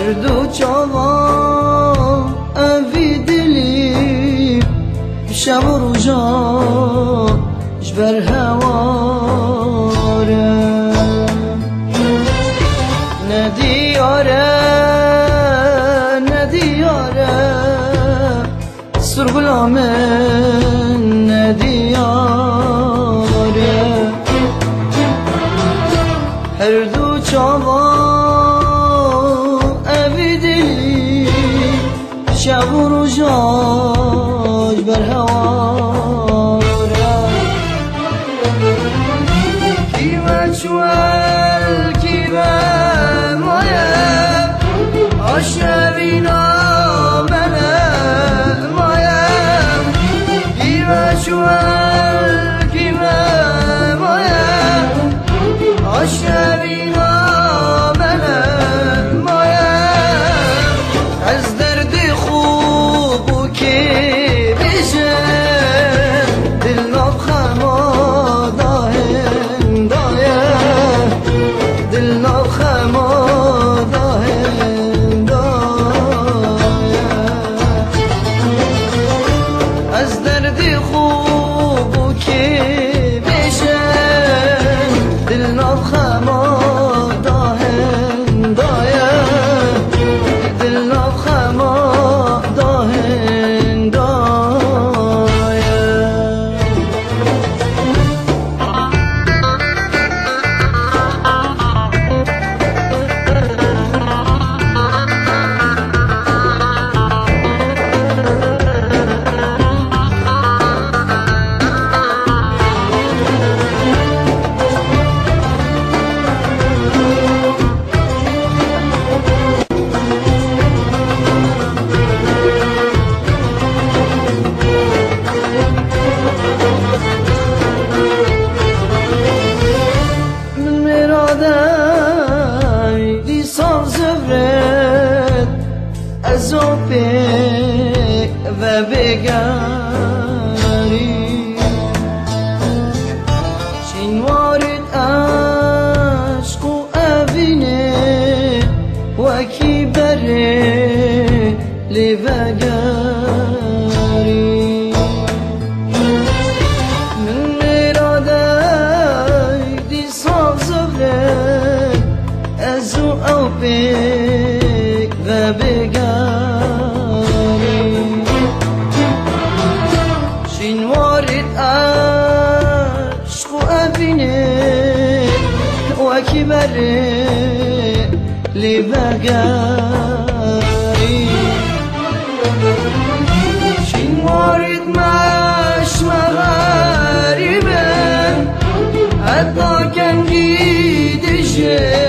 هر دو چاوا اوی دلی شب و روزا جبر هواره ندیاره سرگلامن ندیاره هر دو چاوا اوی دلی شب و روزا جبر هواره کیوه چوال کیوه مایه آشنوینا منه مایه کیوه چوال کیوه مایه آشنوینا منه مایه از درد خوب و که بشه دل نبخما داهن دایه دل نبخما داهن دایه از درد خوب و که بشه دل نبخما داهن دایه دل نبخما داهن دایه و بگری چین وارد عشق و اوینه و کی بره لیوگری من مراده دیسان زبره از او پیک و بگری وکی بره لیبگری شین وارد مش مغریبه حتی کنگی دشه